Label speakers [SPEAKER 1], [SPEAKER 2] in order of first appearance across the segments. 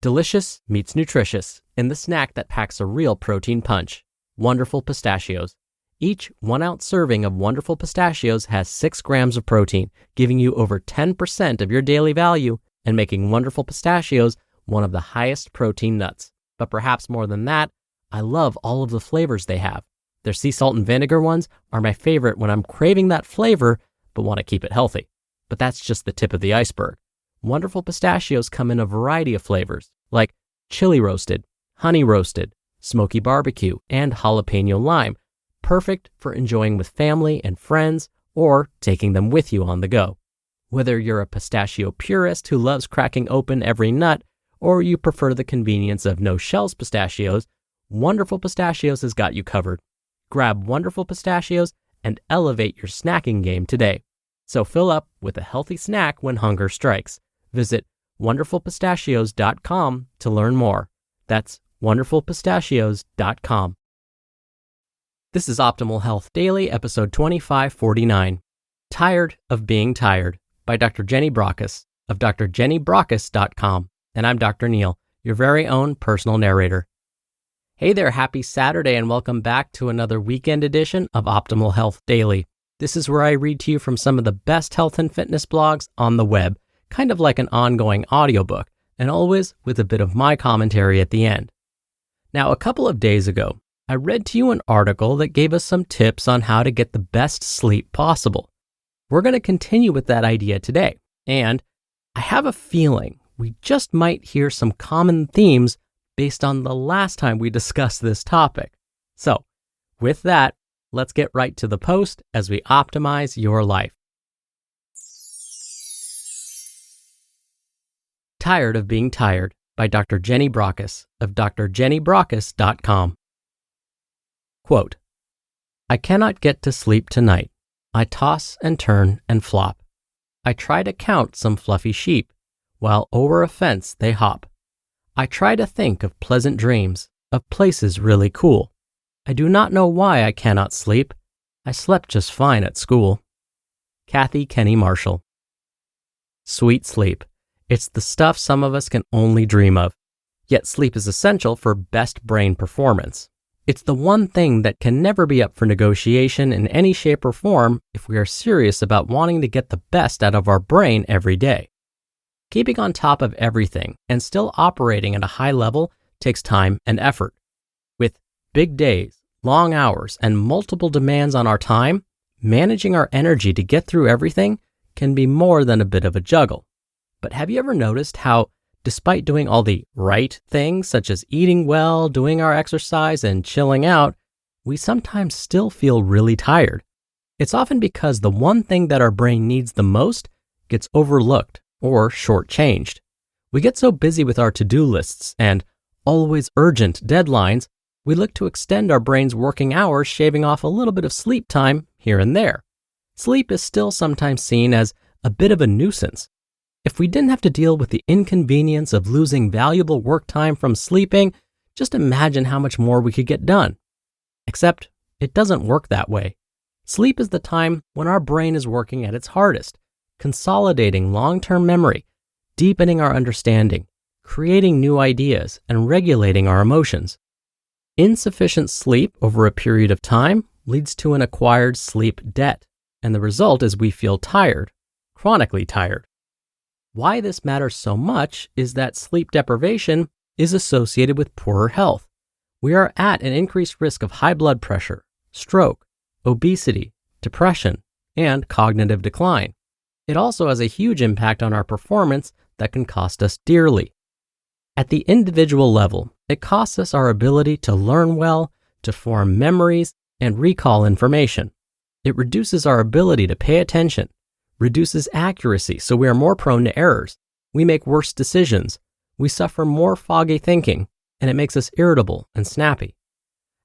[SPEAKER 1] Delicious meets nutritious in the snack that packs a real protein punch. Wonderful Pistachios. Each 1-ounce serving of Wonderful Pistachios has 6 grams of protein, giving you over 10% of your daily value and making Wonderful Pistachios one of the highest protein nuts. But perhaps more than that, I love all of the flavors they have. Their sea salt and vinegar ones are my favorite when I'm craving that flavor but want to keep it healthy. But that's just the tip of the iceberg. Wonderful Pistachios come in a variety of flavors, like chili roasted, honey roasted, smoky barbecue, and jalapeno lime, perfect for enjoying with family and friends or taking them with you on the go. Whether you're a pistachio purist who loves cracking open every nut, or you prefer the convenience of no-shells pistachios, Wonderful Pistachios has got you covered. Grab Wonderful Pistachios and elevate your snacking game today. So fill up with a healthy snack when hunger strikes. Visit wonderfulpistachios.com to learn more. That's wonderfulpistachios.com. This is Optimal Health Daily, episode 2549. Tired of Being Tired by Dr. Jenny Brockis of drjennybrockis.com. And I'm Dr. Neil, your very own personal narrator. Hey there, happy Saturday and welcome back to another weekend edition of Optimal Health Daily. This is where I read to you from some of the best health and fitness blogs on the web, kind of like an ongoing audiobook, and always with a bit of my commentary at the end. Now, a couple of days ago, I read to you an article that gave us some tips on how to get the best sleep possible. We're going to continue with that idea today, and I have a feeling we just might hear some common themes based on the last time we discussed this topic. So, with that, let's get right to the post as we optimize your life. Tired of Being Tired by Dr. Jenny Brockis of drjennybrockis.com. Quote, I cannot get to sleep tonight. I toss and turn and flop. I try to count some fluffy sheep, while o'er a fence they hop. I try to think of pleasant dreams, of places really cool. I do not know why I cannot sleep. I slept just fine at school. Kathy Kenny Marshall. Sweet sleep. It's the stuff some of us can only dream of. Yet sleep is essential for best brain performance. It's the one thing that can never be up for negotiation in any shape or form if we are serious about wanting to get the best out of our brain every day. Keeping on top of everything and still operating at a high level takes time and effort. With big days, long hours, and multiple demands on our time, managing our energy to get through everything can be more than a bit of a juggle. But have you ever noticed how, despite doing all the right things, such as eating well, doing our exercise, and chilling out, we sometimes still feel really tired? It's often because the one thing that our brain needs the most gets overlooked or shortchanged. We get so busy with our to-do lists and always urgent deadlines, we look to extend our brain's working hours, shaving off a little bit of sleep time here and there. Sleep is still sometimes seen as a bit of a nuisance. If we didn't have to deal with the inconvenience of losing valuable work time from sleeping, just imagine how much more we could get done. Except, it doesn't work that way. Sleep is the time when our brain is working at its hardest, consolidating long-term memory, deepening our understanding, creating new ideas, and regulating our emotions. Insufficient sleep over a period of time leads to an acquired sleep debt, and the result is we feel tired, chronically tired. Why this matters so much is that sleep deprivation is associated with poorer health. We are at an increased risk of high blood pressure, stroke, obesity, depression, and cognitive decline. It also has a huge impact on our performance that can cost us dearly. At the individual level, it costs us our ability to learn well, to form memories, and recall information. It reduces our ability to pay attention, reduces accuracy, so we are more prone to errors. We make worse decisions. We suffer more foggy thinking, and it makes us irritable and snappy.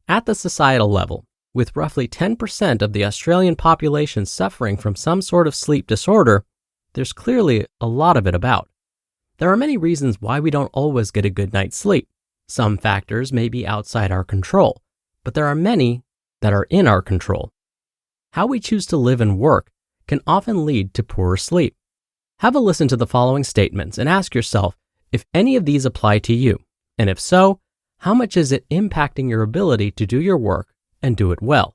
[SPEAKER 1] At the societal level, with roughly 10% of the Australian population suffering from some sort of sleep disorder, there's clearly a lot of it about. There are many reasons why we don't always get a good night's sleep. Some factors may be outside our control, but there are many that are in our control. How we choose to live and work can often lead to poorer sleep. Have a listen to the following statements and ask yourself if any of these apply to you, and if so, how much is it impacting your ability to do your work and do it well?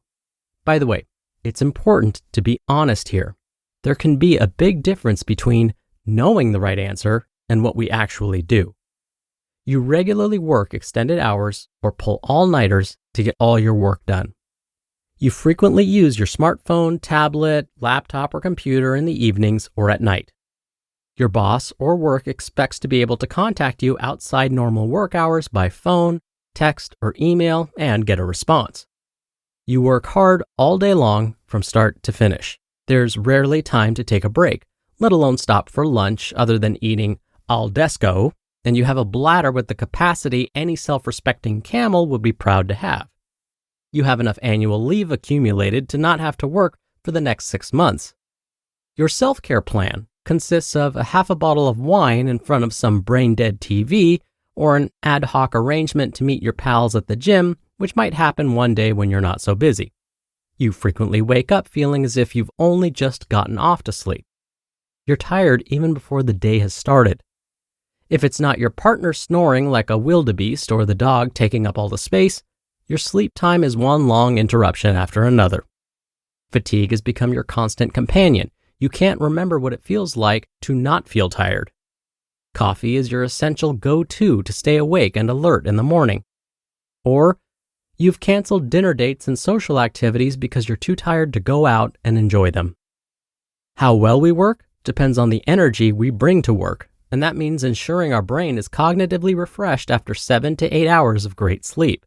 [SPEAKER 1] By the way, it's important to be honest here. There can be a big difference between knowing the right answer and what we actually do. You regularly work extended hours or pull all-nighters to get all your work done. You frequently use your smartphone, tablet, laptop, or computer in the evenings or at night. Your boss or work expects to be able to contact you outside normal work hours by phone, text, or email and get a response. You work hard all day long from start to finish. There's rarely time to take a break, let alone stop for lunch other than eating al desco, and you have a bladder with the capacity any self-respecting camel would be proud to have. You have enough annual leave accumulated to not have to work for the next 6 months. Your self-care plan consists of a half a bottle of wine in front of some brain-dead TV or an ad hoc arrangement to meet your pals at the gym, which might happen one day when you're not so busy. You frequently wake up feeling as if you've only just gotten off to sleep. You're tired even before the day has started. If it's not your partner snoring like a wildebeest or the dog taking up all the space, your sleep time is one long interruption after another. Fatigue has become your constant companion. You can't remember what it feels like to not feel tired. Coffee is your essential go-to to stay awake and alert in the morning. Or you've canceled dinner dates and social activities because you're too tired to go out and enjoy them. How well we work depends on the energy we bring to work, and that means ensuring our brain is cognitively refreshed after 7 to 8 hours of great sleep.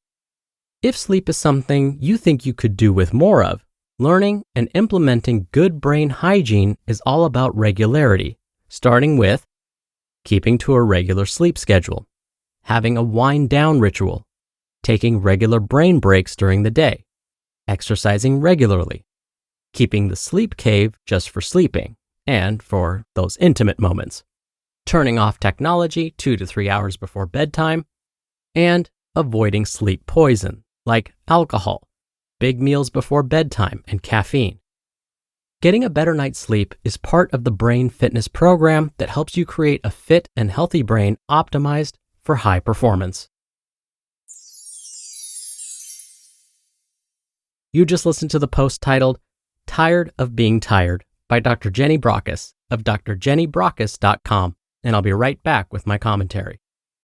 [SPEAKER 1] If sleep is something you think you could do with more of, learning and implementing good brain hygiene is all about regularity, starting with keeping to a regular sleep schedule, having a wind-down ritual, taking regular brain breaks during the day, exercising regularly, keeping the sleep cave just for sleeping and for those intimate moments, turning off technology 2 to 3 hours before bedtime, and avoiding sleep poison like alcohol, big meals before bedtime, and caffeine. Getting a better night's sleep is part of the brain fitness program that helps you create a fit and healthy brain optimized for high performance. You just listened to the post titled, Tired of Being Tired by Dr. Jenny Brockis of drjennybrockis.com, and I'll be right back with my commentary.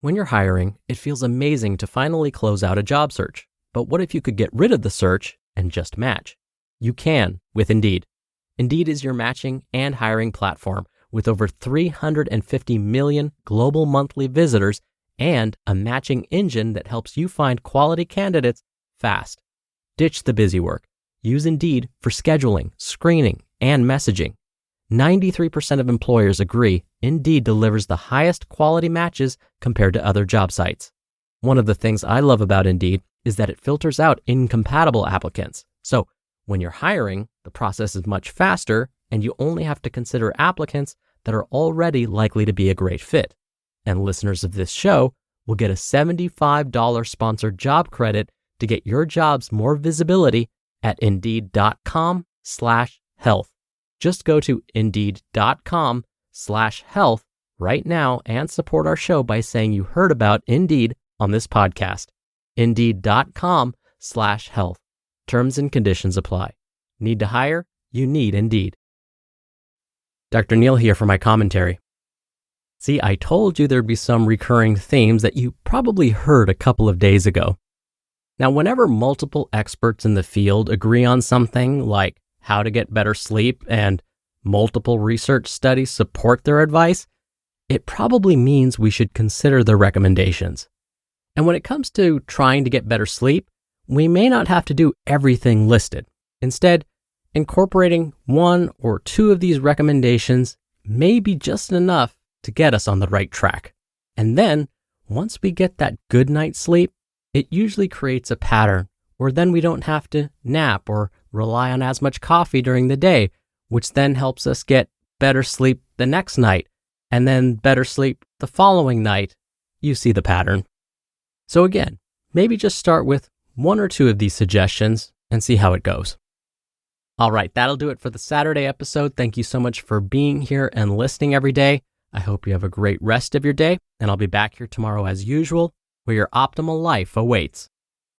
[SPEAKER 1] When you're hiring, it feels amazing to finally close out a job search. But what if you could get rid of the search and just match? You can with Indeed. Indeed is your matching and hiring platform with over 350 million global monthly visitors and a matching engine that helps you find quality candidates fast. Ditch the busy work. Use Indeed for scheduling, screening, and messaging. 93% of employers agree Indeed delivers the highest quality matches compared to other job sites. One of the things I love about Indeed is that it filters out incompatible applicants. So when you're hiring, the process is much faster and you only have to consider applicants that are already likely to be a great fit. And listeners of this show will get a $75 sponsored job credit to get your jobs more visibility at Indeed.com/health. Just go to Indeed.com/health right now and support our show by saying you heard about Indeed on this podcast. Indeed.com/health. Terms and conditions apply. Need to hire? You need Indeed. Dr. Neal here for my commentary. See, I told you there'd be some recurring themes that you probably heard a couple of days ago. Now, whenever multiple experts in the field agree on something like how to get better sleep and multiple research studies support their advice, it probably means we should consider their recommendations. And when it comes to trying to get better sleep, we may not have to do everything listed. Instead, incorporating 1 or 2 of these recommendations may be just enough to get us on the right track. And then, once we get that good night's sleep, it usually creates a pattern where then we don't have to nap or rely on as much coffee during the day, which then helps us get better sleep the next night, and then better sleep the following night. You see the pattern. So again, maybe just start with 1 or 2 of these suggestions and see how it goes. All right, that'll do it for the Saturday episode. Thank you so much for being here and listening every day. I hope you have a great rest of your day, and I'll be back here tomorrow as usual, where your optimal life awaits.